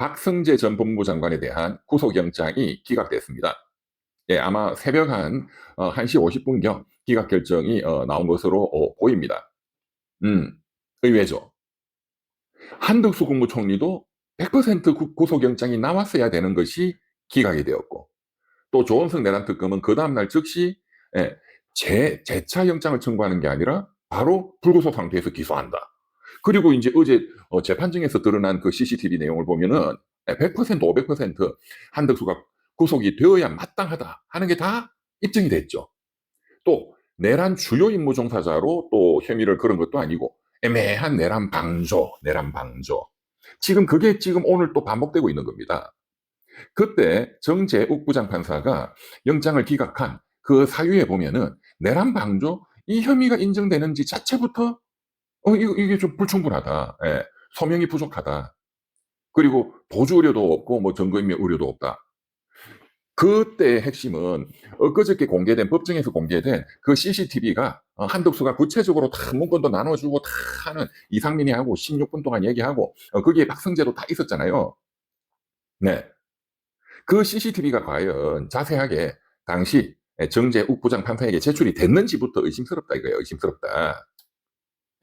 박성재 전 법무부 장관에 대한 구속영장이 기각됐습니다. 예, 아마 새벽 한 1시 50분경 기각 결정이 나온 것으로 보입니다. 의외죠. 한덕수 국무총리도 100% 구속영장이 나왔어야 되는 것이 기각이 되었고, 또 조원석 내란 특검은 그 다음날 즉시 예, 재차 영장을 청구하는 게 아니라 바로 불구속 상태에서 기소한다. 그리고 이제 어제 재판정에서 드러난 그 CCTV 내용을 보면은 100% 500% 한덕수가 구속이 되어야 마땅하다 하는 게 다 입증이 됐죠. 또 내란 주요 임무 종사자로 또 혐의를 걸은 것도 아니고 애매한 내란 방조. 지금 그게 지금 오늘 또 반복되고 있는 겁니다. 그때 정재욱 부장판사가 영장을 기각한 그 사유에 보면은 내란 방조 이 혐의가 인정되는지 자체부터 이게 좀 불충분하다. 예. 소명이 부족하다. 그리고 도주 우려도 없고 뭐 증거인멸 우려도 없다. 그때의 핵심은 엊그저께 공개된 법정에서 공개된 그 CCTV가 한덕수가 구체적으로 다 문건도 나눠주고 다 하는 이상민이 하고 16분 동안 얘기하고 거기에 박성재도 다 있었잖아요. 네. 그 CCTV가 과연 자세하게 당시 정재욱 부장판사에게 제출이 됐는지부터 의심스럽다 이거예요. 의심스럽다.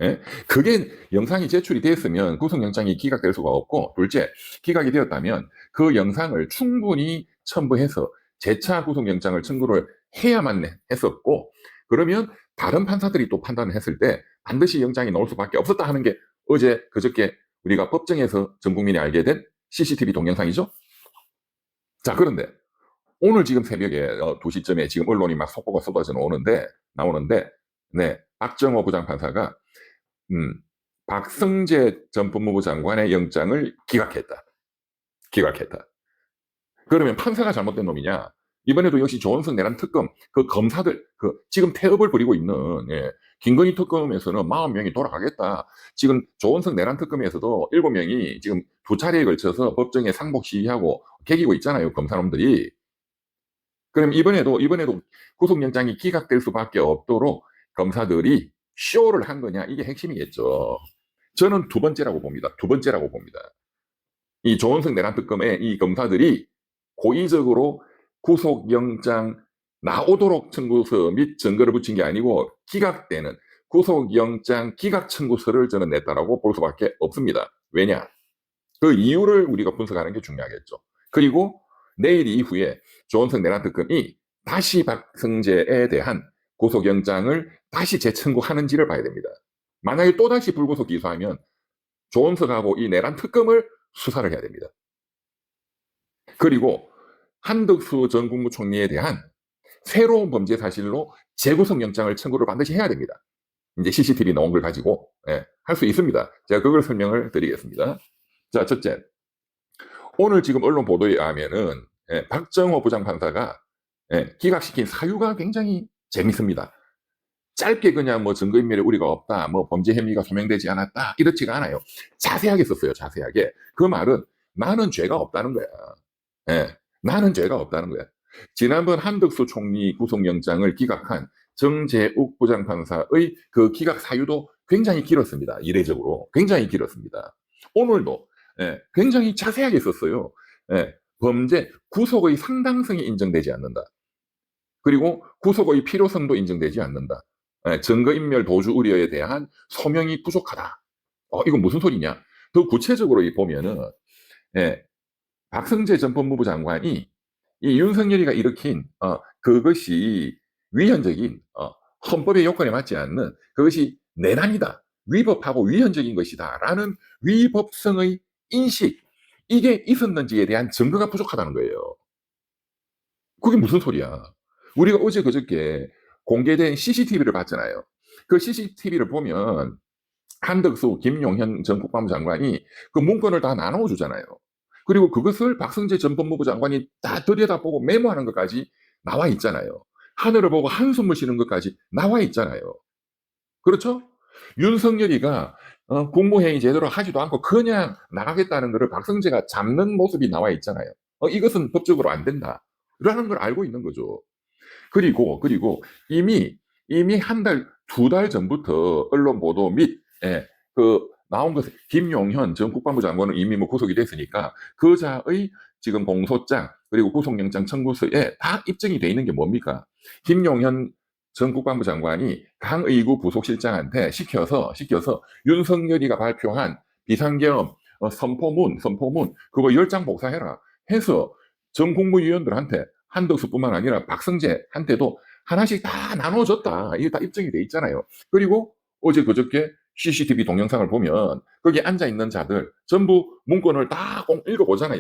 예? 그게 영상이 제출이 됐으면 구속영장이 기각될 수가 없고, 둘째, 기각이 되었다면 그 영상을 충분히 첨부해서 재차 구속영장을 청구를 해야만 했었고, 그러면 다른 판사들이 또 판단을 했을 때 반드시 영장이 나올 수밖에 없었다 하는 게 어제 그저께 우리가 법정에서 전 국민이 알게 된 CCTV 동영상이죠. 자, 그런데 오늘 지금 새벽에 2시쯤에 지금 언론이 막 속보가 쏟아져 나오는데, 네, 박정호 부장판사가 박성재 전 법무부 장관의 영장을 기각했다. 기각했다. 그러면 판사가 잘못된 놈이냐? 이번에도 역시 조원석 내란 특검 그 검사들 지금 태업을 벌이고 있는 김건희 특검에서는 40명이 돌아가겠다. 지금 조원석 내란 특검에서도 7명이 지금 2차례에 걸쳐서 법정에 상복 시위하고 개기고 있잖아요. 검사놈들이. 그럼 이번에도 구속영장이 기각될 수밖에 없도록 검사들이 쇼를 한 거냐? 이게 핵심이겠죠. 저는 두 번째라고 봅니다. 두 번째라고 봅니다. 이 조원석 내란 특검의 이 검사들이 고의적으로 구속영장 나오도록 청구서 및 증거를 붙인 게 아니고 기각되는 구속영장 기각 청구서를 저는 냈다라고 볼 수밖에 없습니다. 왜냐? 그 이유를 우리가 분석하는 게 중요하겠죠. 그리고 내일 이후에 조원석 내란 특검이 다시 박성재에 대한 구속영장을 다시 재청구하는지를 봐야 됩니다. 만약에 또다시 불구속 기소하면 조원석하고 이 내란 특검을 수사를 해야 됩니다. 그리고 한덕수 전 국무총리에 대한 새로운 범죄 사실로 재구속 영장을 청구를 반드시 해야 됩니다. 이제 CCTV 나온 걸 가지고 할 수 있습니다. 제가 그걸 설명을 드리겠습니다. 자, 첫째, 오늘 지금 언론 보도에 의하면은 박정호 부장판사가 기각시킨 사유가 굉장히 재밌습니다. 짧게 그냥 뭐 증거인멸의 우려가 없다, 뭐 범죄 혐의가 소명되지 않았다, 이렇지가 않아요. 자세하게 썼어요. 자세하게. 그 말은 나는 죄가 없다는 거야. 나는 죄가 없다는 거야. 지난번 한덕수 총리 구속영장을 기각한 정재욱 부장판사의 그 기각 사유도 굉장히 길었습니다. 이례적으로 굉장히 길었습니다. 오늘도 굉장히 자세하게 썼어요. 범죄 구속의 상당성이 인정되지 않는다. 그리고 구속의 필요성도 인정되지 않는다. 증거인멸 도주 우려에 대한 소명이 부족하다. 이건 무슨 소리냐? 더 구체적으로 보면은 박성재 전 법무부 장관이 이 윤석열이가 일으킨 그것이 위헌적인 헌법의 요건에 맞지 않는 그것이 내란이다. 위법하고 위헌적인 것이다라는 위법성의 인식, 이게 있었는지에 대한 증거가 부족하다는 거예요. 그게 무슨 소리야? 우리가 어제 그저께 공개된 CCTV를 봤잖아요. 그 CCTV를 보면 한덕수, 김용현 전 국방부 장관이 그 문건을 다 나눠주잖아요. 그리고 그것을 박성재 전 법무부 장관이 다 들여다보고 메모하는 것까지 나와 있잖아요. 하늘을 보고 한숨을 쉬는 것까지 나와 있잖아요. 그렇죠? 윤석열이가 국무회의 제대로 하지도 않고 그냥 나가겠다는 것을 박성재가 잡는 모습이 나와 있잖아요. 이것은 법적으로 안 된다. 라는 걸 알고 있는 거죠. 그리고 이미 한 달, 2달 전부터 언론 보도 및 그 나온 것은 김용현 전 국방부 장관은 이미 뭐 구속이 됐으니까 그자의 지금 공소장 그리고 구속영장 청구서에 다 입증이 돼 있는 게 뭡니까? 김용현 전 국방부 장관이 강의구 부속실장한테 시켜서 윤석열이가 발표한 비상계엄 선포문 그거 10장 복사해라 해서 전 국무위원들한테 한덕수뿐만 아니라 박성재한테도 하나씩 다 나눠줬다. 이게 다 입증이 돼 있잖아요. 그리고 어제 그저께 CCTV 동영상을 보면 거기 앉아있는 자들 전부 문건을 다 읽어보잖아.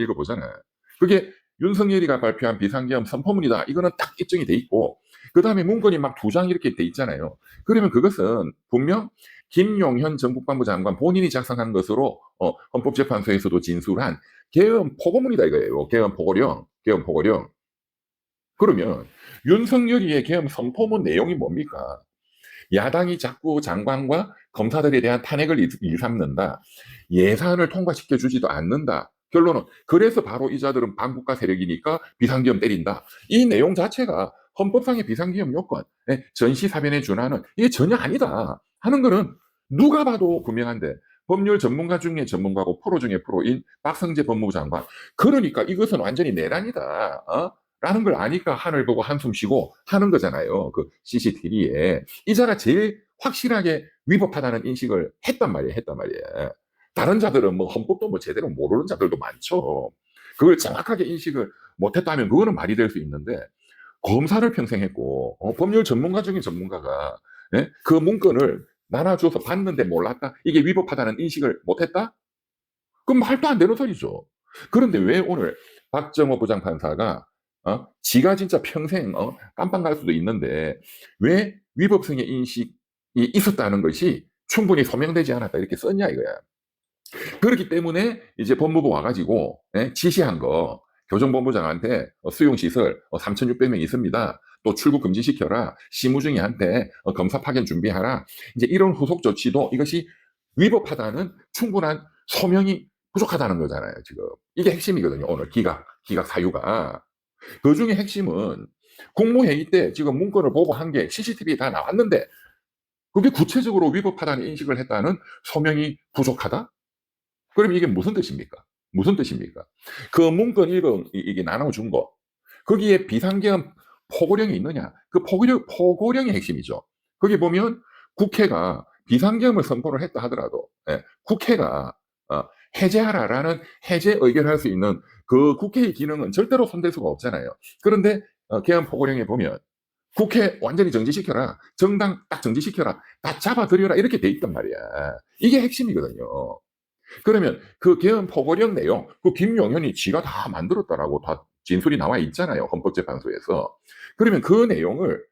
그게 윤석열이가 발표한 비상계엄 선포문이다. 이거는 딱 입증이 돼 있고 그 다음에 문건이 막 2장 이렇게 돼 있잖아요. 그러면 그것은 분명 김용현 전 국방부 장관 본인이 작성한 것으로 헌법재판소에서도 진술한 계엄 포고문이다 이거예요. 계엄 포고령. 그러면 윤석열이의 계엄 선포문 내용이 뭡니까? 야당이 자꾸 장관과 검사들에 대한 탄핵을 일삼는다. 예산을 통과시켜 주지도 않는다. 결론은 그래서 바로 이 자들은 반국가 세력이니까 비상계엄 때린다. 이 내용 자체가 헌법상의 비상계엄 요건, 전시사변에 준하는 이게 전혀 아니다 하는 거는 누가 봐도 분명한데 법률 전문가 중에 전문가고 프로 중에 프로인 박성재 법무부 장관. 그러니까 이것은 완전히 내란이다. 라는 걸 아니까 하늘 보고 한숨 쉬고 하는 거잖아요. 그 CCTV에. 이 자가 제일 확실하게 위법하다는 인식을 했단 말이에요. 다른 자들은 뭐 헌법도 뭐 제대로 모르는 자들도 많죠. 그걸 정확하게 인식을 못했다면 그거는 말이 될 수 있는데 검사를 평생 했고 법률 전문가 중에 전문가가 그 문건을 나눠줘서 봤는데 몰랐다? 이게 위법하다는 인식을 못했다? 그럼 말도 안 되는 소리죠. 그런데 왜 오늘 박정호 부장판사가 지가 진짜 평생 깜빵 갈 수도 있는데 왜 위법성의 인식이 있었다는 것이 충분히 소명되지 않았다 이렇게 썼냐 이거야. 그렇기 때문에 이제 법무부 와가지고 지시한 거 교정본부장한테 수용시설 3,600명 있습니다. 또 출국 금지시켜라. 시무중이한테 검사 파견 준비하라. 이제 이런 후속 조치도 이것이 위법하다는 충분한 소명이 부족하다는 거잖아요. 지금 이게 핵심이거든요. 오늘 기각 사유가. 그 중에 핵심은 국무회의 때 지금 문건을 보고 한 게 CCTV에 다 나왔는데 그게 구체적으로 위법하다는 인식을 했다는 소명이 부족하다? 그럼 이게 무슨 뜻입니까? 그 문건 이게 나눠준 거 거기에 비상계엄 포고령이 있느냐? 그 포고령이 핵심이죠. 거기 보면 국회가 비상계엄을 선포를 했다 하더라도 국회가 해제하라라는 해제 의결할 수 있는 그 국회의 기능은 절대로 손댈 수가 없잖아요. 그런데 계엄 포고령에 보면 국회 완전히 정지시켜라. 정당 딱 정지시켜라. 다 잡아들여라. 이렇게 돼 있단 말이야. 이게 핵심이거든요. 그러면 그 계엄 포고령 내용, 그 김용현이 지가 다 만들었다라고 다 진술이 나와 있잖아요. 헌법재판소에서. 그러면 그 내용을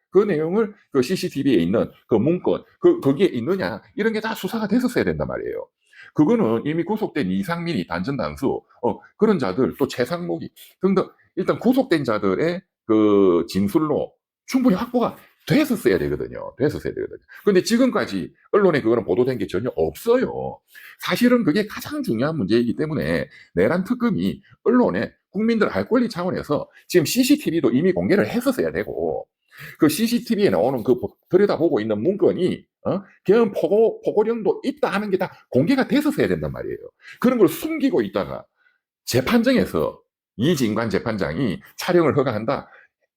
그 CCTV에 있는 그 문건, 거기에 있느냐, 이런 게 다 수사가 됐었어야 된단 말이에요. 그거는 이미 구속된 이상민이 단전단수, 그런 자들, 또 최상목이 등등, 일단 구속된 자들의 그 진술로 충분히 확보가 됐었어야 되거든요. 근데 지금까지 언론에 그거는 보도된 게 전혀 없어요. 사실은 그게 가장 중요한 문제이기 때문에 내란 특검이 언론에 국민들 알 권리 차원에서 지금 CCTV도 이미 공개를 했었어야 되고 그 CCTV에 나오는 그 들여다보고 있는 문건이 계엄 포고령도 있다 하는 게 다 공개가 됐었어야 된단 말이에요. 그런 걸 숨기고 있다가 재판정에서 이진관 재판장이 촬영을 허가한다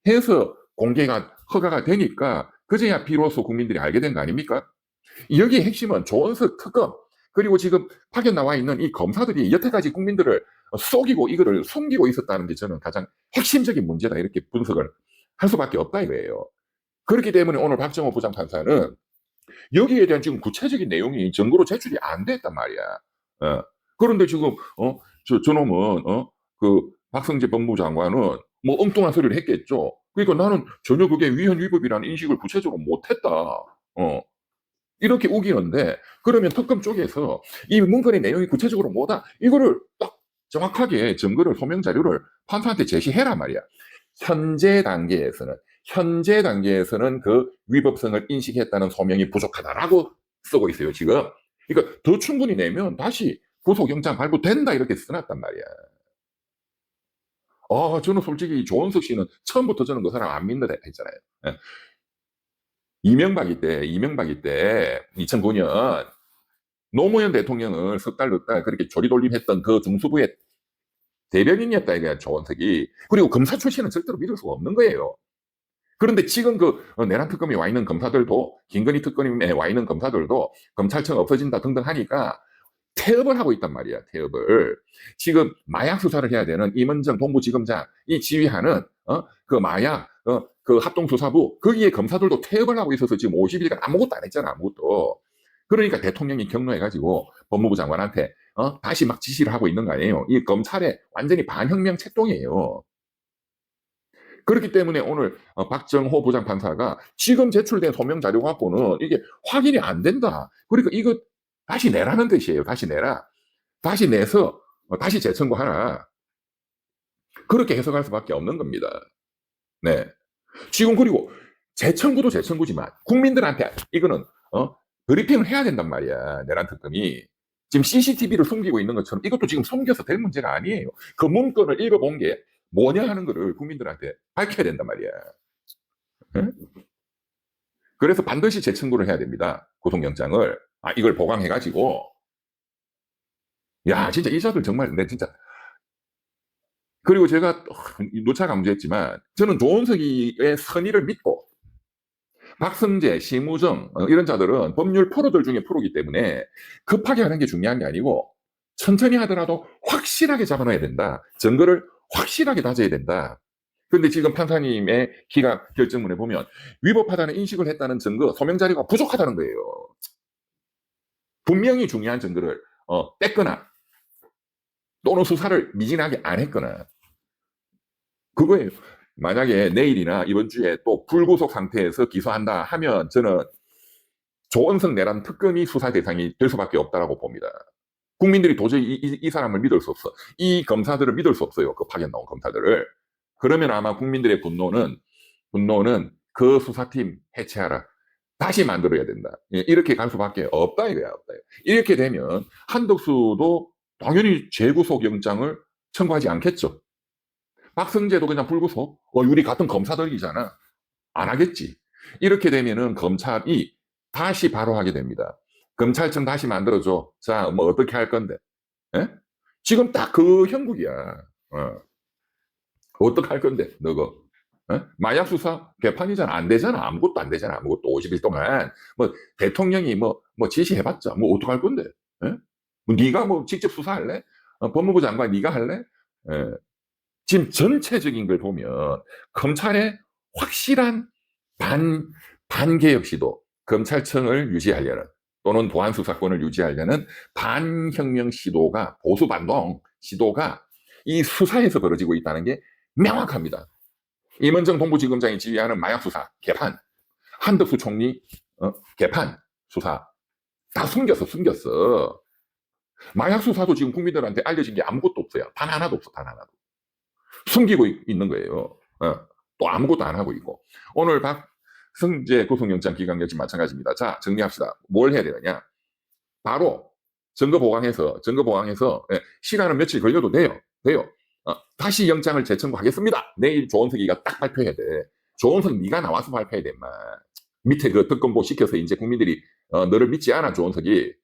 해서 공개가 허가가 되니까 그제야 비로소 국민들이 알게 된 거 아닙니까? 여기의 핵심은 조원석 특검 그리고 지금 파견 나와 있는 이 검사들이 여태까지 국민들을 속이고 이거를 숨기고 있었다는 게 저는 가장 핵심적인 문제다 이렇게 분석을 할 수밖에 없다 이거예요. 그렇기 때문에 오늘 박정호 부장판사는 여기에 대한 지금 구체적인 내용이 증거로 제출이 안 됐단 말이야. 그런데 지금 저놈은 그 박성재 법무부 장관은 뭐 엉뚱한 소리를 했겠죠. 그러니까 나는 전혀 그게 위헌 위법이라는 인식을 구체적으로 못했다. 이렇게 우기는데 그러면 특검 쪽에서 이 문건의 내용이 구체적으로 뭐다 이거를 딱 정확하게 증거를 소명 자료를 판사한테 제시해라 말이야. 현재 단계에서는 그 위법성을 인식했다는 소명이 부족하다라고 쓰고 있어요 지금. 그러니까 더 충분히 내면 다시 구속영장 발부된다 이렇게 써놨단 말이야. 저는 솔직히 조원석 씨는 처음부터 저는 그 사람 안 믿는다 했잖아요. 예. 이명박이 때 2009년 노무현 대통령을 석 달, 넉 달 그렇게 조리돌림했던 그 중수부의 대변인이었다 이거야, 조원석이. 그리고 검사 출신은 절대로 믿을 수가 없는 거예요. 그런데 지금 그 내란 특검에 와 있는 검사들도, 김건희 특검에 와 있는 검사들도 검찰청 없어진다 등등 하니까 태업을 하고 있단 말이야, 태업을. 지금 마약 수사를 해야 되는 임은정 동부지검장이 지휘하는 그 마약 그 합동수사부, 거기에 검사들도 태업을 하고 있어서 지금 50일간 아무것도 안 했잖아, 아무것도. 그러니까 대통령이 경로해가지고 법무부 장관한테 다시 막 지시를 하고 있는 거 아니에요. 이 검찰의 완전히 반혁명 책동이에요. 그렇기 때문에 오늘 박정호 부장판사가 지금 제출된 소명 자료 갖고는 이게 확인이 안 된다. 그러니까 이거 다시 내라는 뜻이에요. 다시 내라. 다시 내서 다시 재청구하라. 그렇게 해석할 수밖에 없는 겁니다. 네. 지금 그리고 재청구도 재청구지만 국민들한테 이거는 브리핑을 해야 된단 말이야. 내란 특검이. 지금 CCTV를 숨기고 있는 것처럼 이것도 지금 숨겨서 될 문제가 아니에요. 그 문건을 읽어본 게 뭐냐 하는 거를 국민들한테 밝혀야 된단 말이야. 응? 그래서 반드시 재청구를 해야 됩니다. 구속영장을. 이걸 보강해가지고. 야, 진짜 이자들 정말, 내 진짜. 그리고 제가 누차 강조했지만, 저는 조은석이의 선의를 믿고, 박성재, 심우정, 이런 자들은 법률 프로들 중에 프로기 때문에 급하게 하는 게 중요한 게 아니고, 천천히 하더라도 확실하게 잡아놔야 된다. 증거를 확실하게 다져야 된다. 근데 지금 판사님의 기각 결정문에 보면 위법하다는 인식을 했다는 증거, 소명 자료가 부족하다는 거예요. 분명히 중요한 증거를 뺐거나 또는 수사를 미진하게 안 했거나 그거예요. 만약에 내일이나 이번 주에 또 불구속 상태에서 기소한다 하면 저는 조은석 내란 특검이 수사 대상이 될 수밖에 없다고 봅니다. 국민들이 도저히 이 사람을 믿을 수 없어. 이 검사들을 믿을 수 없어요. 그 파견 나온 검사들을. 그러면 아마 국민들의 분노는 그 수사팀 해체하라. 다시 만들어야 된다. 이렇게 갈 수밖에 없다 이거야. 없다. 이렇게 되면 한덕수도 당연히 재구속 영장을 청구하지 않겠죠. 박성재도 그냥 불구속. 우리 같은 검사들이잖아. 안 하겠지. 이렇게 되면은 검찰이 다시 바로 하게 됩니다. 검찰청 다시 만들어줘. 자, 뭐 어떻게 할 건데? 에? 지금 딱 그 형국이야. 어떻게 할 건데, 너거? 마약 수사 개판이잖아. 안 되잖아. 아무것도 안 되잖아. 아무것도 50일 동안. 뭐, 대통령이 뭐 지시해봤자, 뭐, 어떡할 건데? 뭐 네가 뭐 직접 수사할래? 법무부 장관 네가 할래? 지금 전체적인 걸 보면, 검찰의 확실한 반개혁 시도, 검찰청을 유지하려는, 또는 보안 수사권을 유지하려는 반혁명 시도가, 보수 반동 시도가 이 수사에서 벌어지고 있다는 게 명확합니다. 임은정 동부지검장이 지휘하는 마약 수사 개판, 한덕수 총리 개판 수사 다 숨겼어. 마약 수사도 지금 국민들한테 알려진 게 아무것도 없어요. 단 하나도 없어, 단 하나도. 숨기고 있는 거예요. 또 아무것도 안 하고 있고. 오늘 박성재 구속영장 기각 역시 마찬가지입니다. 자, 정리합시다. 뭘 해야 되느냐? 바로 증거 보강해서 시간은 며칠 걸려도 돼요. 다시 영장을 재청구하겠습니다. 내일 조원석이가 딱 발표해야 돼. 조원석 네가 나와서 발표해야 돼, 인마. 밑에 그 특검보 시켜서 이제 국민들이 너를 믿지 않아, 조원석이.